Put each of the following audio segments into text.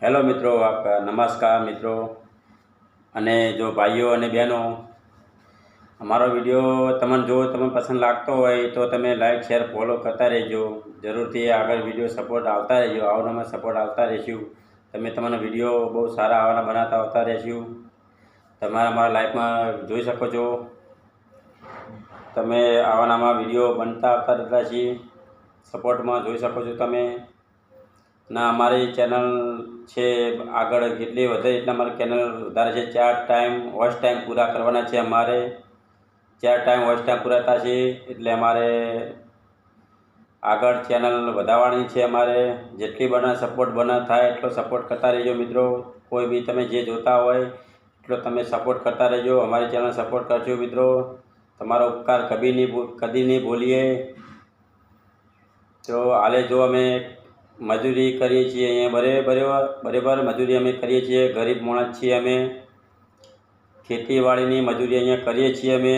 Hello મિત્રો, નમસ્કાર મિત્રો અને જો ભાઈઓ અને બહેનો, અમારો વિડીયો તમને પસંદ લાગતો હોય તો તમે લાઈક શેર ફોલો કરતા રહેજો. જરૂરથી આગળ વિડીયો સપોર્ટ આવતા રહેજો. આવનામાં સપોર્ટ આવતા રહીશું. તમે તમારા વિડીયો બહુ સારા આવવાના બનાવતા આવતા રહીશું. તમારા અમારા લાઈફમાં જોઈ શકો છો. તમે આવનામાં વિડીયો બનતા આવતા રહેતા છીએ. સપોર્ટમાં જોઈ શકો છો તમે. ના અમારી ચેનલ છે આગળ જેટલી વધે એટલા અમારી ચેનલ વધારે છે. 4 ટાઈમ વોચ ટાઈમ પૂરા કરવાના છે. અમારે 4 ટાઈમ વોચ ટાઈમ પૂરા થશે એટલે અમારે આગળ ચેનલ વધારવાની છે. અમારે જેટલી સપોર્ટ થાય એટલો સપોર્ટ કરતા રહેજો મિત્રો. કોઈ બી તમે જે જોતા હોય એટલો તમે સપોર્ટ કરતા રહેજો. અમારી ચેનલ સપોર્ટ કરજો મિત્રો. તમારો ઉપકાર કદી નહીં ભૂલીએ. તો હાલે જો અમે મજૂરી કરીએ છીએ અહીંયા બરાબર મજૂરી અમે કરીએ છીએ. ગરીબ માણસ છીએ અમે. ખેતીવાડીની મજૂરી અહીંયા કરીએ છીએ અમે.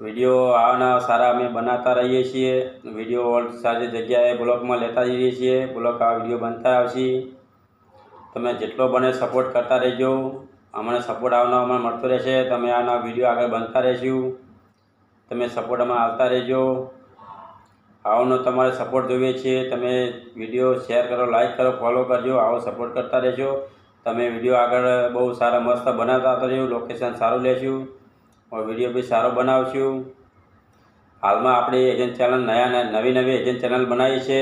વિડીયો આવાના સારા અમે બનાવતા રહીએ છીએ. વિડીયો સારી જગ્યાએ બ્લોગમાં લેતા જઈએ છીએ. બ્લોગ આ વિડીયો બનતા આવશે. તમે જેટલો બને સપોર્ટ કરતા રહેજો. અમને સપોર્ટ અમને મળતો રહેશે. તમે આના વિડીયો આગળ બનતા રહેશું. તમે સપોર્ટમાં આવતા રહેજો. આવનો તમારે સપોર્ટ જોઈએ છીએ. તમે વિડીયો શેર કરો, લાઈક કરો, ફોલો કરજો. આવો સપોર્ટ કરતા રહેજો. તમે વિડીયો આગળ બહુ સારા મસ્ત બનાવતા આવતા રહેજો. લોકેશન સારું લેશું. વિડીયો બી સારો બનાવશું. હાલમાં આપણી એજન્ટ ચેનલ નવી એજન્ટ ચેનલ બનાવી છે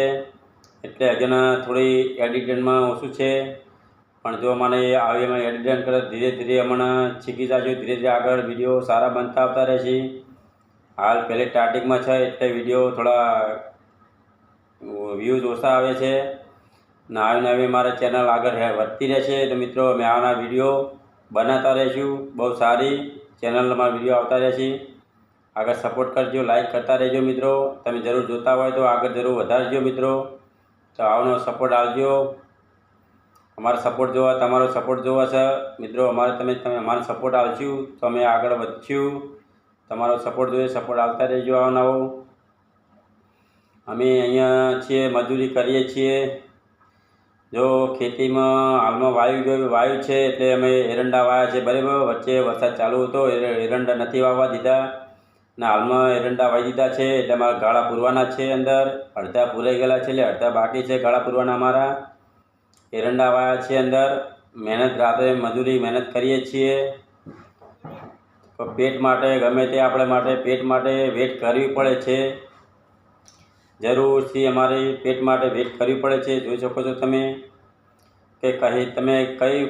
એટલે હજુ થોડી એડિટિંગમાં ઓછું છે. પણ જો મને આવી એમાં એડિટિંગ કરે ધીરે ધીરે અમને શીખી જશું. ધીરે ધીરે આગળ વિડીયો સારા બનતા આવતા રહેશે. હાલ પહેલે સ્ટાર્ટિંગમાં છે એટલે વિડીયો થોડા વ્યૂઝ ઓછા આવે છે. નવી મારા ચેનલ આગળ વધતી રહેશે. તો મિત્રો અમે આના વિડીયો બનાવતા રહીશું. બહુ સારી ચેનલમાં વિડીયો આવતા રહેશે. આગળ સપોર્ટ કરજો, લાઈક કરતા રહેજો મિત્રો. તમે જરૂર જોતા હોય તો આગળ જરૂર વધારજો મિત્રો. તો આવનો સપોર્ટ આપજો. અમારો સપોર્ટ તમારો સપોર્ટ જોવા છે મિત્રો. તમે અમારો સપોર્ટ આપશું તો અમે આગળ વધશું. તમારો સપોર્ટ જોઈએ, સપોર્ટ આવતા રહેજો. આવનાવો અમે અહીંયા છીએ, મજૂરી કરીએ છીએ. જો ખેતીમાં હાલમાં વાયુ છે એટલે અમે એરંડા વાવ્યા છે બરાબર. વચ્ચે વરસાદ ચાલુ હતો, એરંડા નથી વાવવા દીધા ને હાલમાં એરંડા વાવી દીધા છે. એટલે અમારા ગાળા પૂરવાના છે. અંદર અડધા પૂરાઈ ગયેલા છે એટલે અડધા બાકી છે ગાળા પૂરવાના. અમારા એરંડા વાવ્યા છે અંદર. રાત્રે મજૂરી મહેનત કરીએ છીએ. પેટ માટે ગમે તે આપણે પેટ માટે વેટ કરવી પડે છે. જરૂરથી અમારી પેટ માટે વેટ કરવી પડે છે. જોઈ શકો છો તમે કે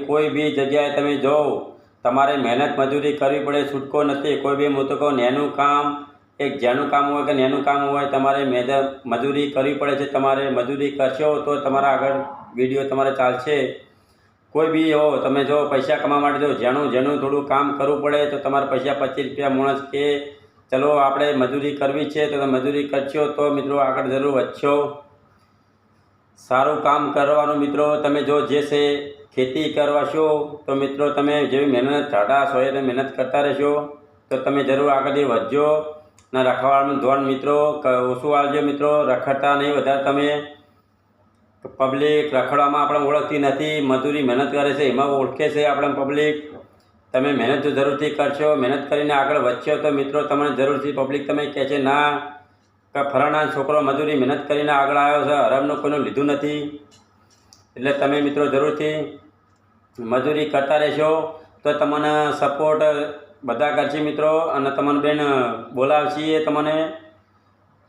કોઈ બી જગ્યાએ તમે જાઓ તમારે મહેનત મજૂરી કરવી પડે. છૂટકો નથી. કોઈ બી હું તો કહું નેનું કામ જેનું કામ હોય કે નેનું કામ હોય તમારે મજૂરી કરવી પડે છે. તમારે મજૂરી કરશો તો તમારા આગળ વિડીયો તમારે ચાલશે. કોઈ બી હો તમે જો પૈસા કમાવા માટે જો જેનું થોડું કામ કરવું પડે તો તમારે પૈસા 25 રૂપિયા માણસ કે ચલો આપણે મજૂરી કરવી છે તો તમે મજૂરી કરશો તો મિત્રો આગળ જરૂર વધશો. સારું કામ કરવાનું મિત્રો. તમે જો જે છે ખેતી કરવાશો તો મિત્રો તમે જેવી મહેનત ટાઢા સોએ મહેનત કરતા રહેશો તો તમે જરૂર આગળથી વધજો. ને રખવાનું ધોન મિત્રો ઓછું આવજો મિત્રો. રખડતા નહીં વધારે. તમે પબ્લિક રખડવામાં આપણે ઓળખતી નથી. મજૂરી મહેનત કરે છે એમાં ઓળખે છે આપણે પબ્લિક. તમે મહેનત જો જરૂરથી કરશો, મહેનત કરીને આગળ વધશો તો મિત્રો તમને જરૂરથી પબ્લિક તમે કહે છે ના કે ફલાણા છોકરો મજૂરી મહેનત કરીને આગળ આવ્યો છે, હરામનું કોઈનું લીધું નથી. એટલે તમે મિત્રો જરૂરથી મજૂરી કરતા રહેશો તો તમને સપોર્ટ બધા કરશે મિત્રો. અને તમને બેન બોલાવશીએ તમને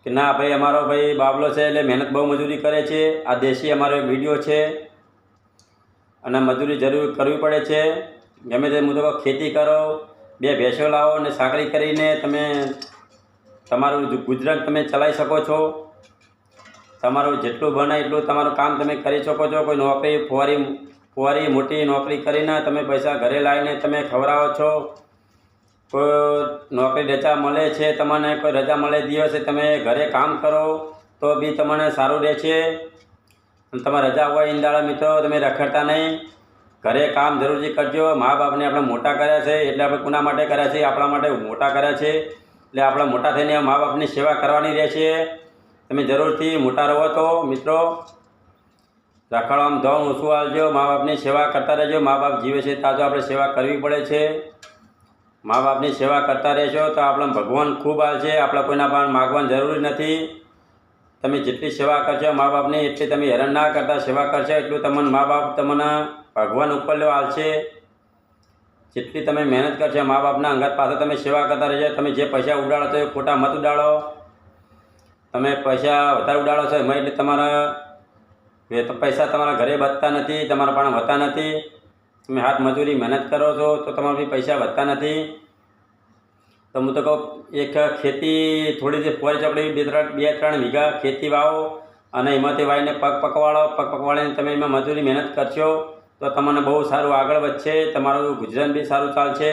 કે ના ભાઈ અમારો ભાઈ બાબલો છે એટલે મહેનત બહુ મજૂરી કરે છે. આ દેશી અમારો એક વિડીયો છે અને મજૂરી જરૂર કરવી પડે છે. ગમે તે હું તો ખેતી કરો, 2 ભેંસો લાવો અને સાંકળી કરીને તમે તમારું ગુજરાન તમે ચલાવી શકો છો. તમારું જેટલું બને એટલું તમારું કામ તમે કરી શકો છો. કોઈ નોકરી ફુવારી મોટી નોકરી કરીને તમે પૈસા ઘરે લાવીને તમે ખવડાવો છો. કોઈ નોકરી રજા મળે છે તમને, કોઈ રજા મળે દિવસે તમે ઘરે કામ કરો તો બી તમને સારું રહે છે. તમારે રજા હોય ઈંદાળા મિત્રો તમે રખડતા નહીં. ઘરે કામ જરૂરથી કરજો. મા બાપને આપણે મોટા કર્યા છે એટલે આપણે કોના માટે કર્યા છે? આપણા માટે મોટા કર્યા છે એટલે આપણે મોટા થઈને મા બાપની સેવા કરવાની રહેશે. તમે જરૂરથી મોટા રહો તો મિત્રો રખડવામાં ધોન ઓછું આવજો, મા બાપની સેવા કરતા રહેજો. મા બાપ જીવે છે ત્યાં તો આપણે સેવા કરવી પડે છે. મા બાપની સેવા કરતા રહેશો તો આપણે ભગવાન ખૂબ આવશે. આપણે કોઈના પણ માગવાની જરૂર નથી. તમે જેટલી સેવા કરશો મા બાપની એટલી તમે હેરાન ના કરતા સેવા કરશો એટલું તમને મા બાપ તમને ભગવાન ઉપર આવશે. જેટલી તમે મહેનત કરશો મા બાપના અંગત પાસે તમે સેવા કરતા રહેજો. તમે જે પૈસા ઉડાડો છો એ ખોટા મત ઉડાડો. તમે પૈસા વધારે ઉડાડો છો એમાં એટલે તમારા પૈસા તમારા ઘરે વધતા નથી, તમારા પણ વધતા નથી. તમે હાથ મજૂરી મહેનત કરો છો તો તમારા બી પૈસા વધતા નથી. તો હું તો કહું એક ખેતી થોડી જે ફોરી ચોકડી 2-3 વીઘા ખેતી વાવો અને એમાંથી વાવીને પગ પકવાડીને તમે એમાં મજૂરી મહેનત કરશો તો તમને બહુ સારું આગળ વધશે. તમારું ગુજરાન બી સારું ચાલશે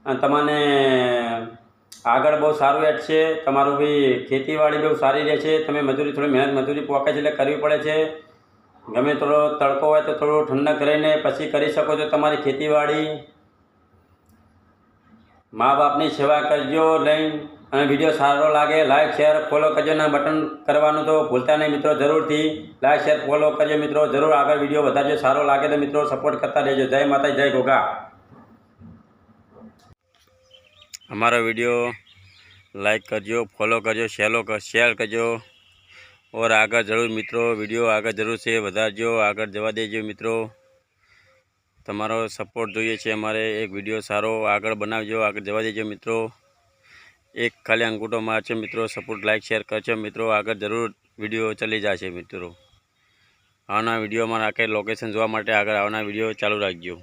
અને તમને આગળ બહુ સારું એડશે. તમારું બી ખેતીવાડી બહુ સારી રહેશે. તમે થોડી મજૂરી પોકે છે એટલે કરવી પડે છે. ગમે થોડો તડકો હોય તો થોડું ઠંડક રહીને પછી કરી શકો છો તમારી ખેતીવાડી. મા બાપની સેવા કરજો લઈને. અને વિડીયો સારો લાગે લાઈક શેર ફોલો કરજો ને બટન કરવાનું તો ભૂલતા નહીં મિત્રો. જરૂરથી લાઈક શેર ફોલો કરજો મિત્રો. જરૂર આગળ વિડીયો વધારજો. સારો લાગે તો મિત્રો સપોર્ટ કરતા રહેજો. જય માતા જય ઘોઘા. અમારો વિડીયો લાઈક કરજો, ફોલો કરજો, શેર કરજો. ઓર આગળ જરૂર મિત્રો વિડીયો આગળ જરૂર છે વધારજો, આગળ જવા દેજો મિત્રો. તમારો સપોર્ટ જોઈએ છે અમારે. એક વિડીયો સારો આગળ બનાવજો, આગળ જવા દેજો મિત્રો. એક ખાલી અંગૂઠો મારજો મિત્રો. સપોર્ટ લાઈક શેર કરજો મિત્રો. આગળ જરૂર વિડીયો ચલી જશે મિત્રો. આવના વિડીયોમાં રાખે લોકેશન જોવા માટે આગળ આવના વિડીયો ચાલુ રાખજો.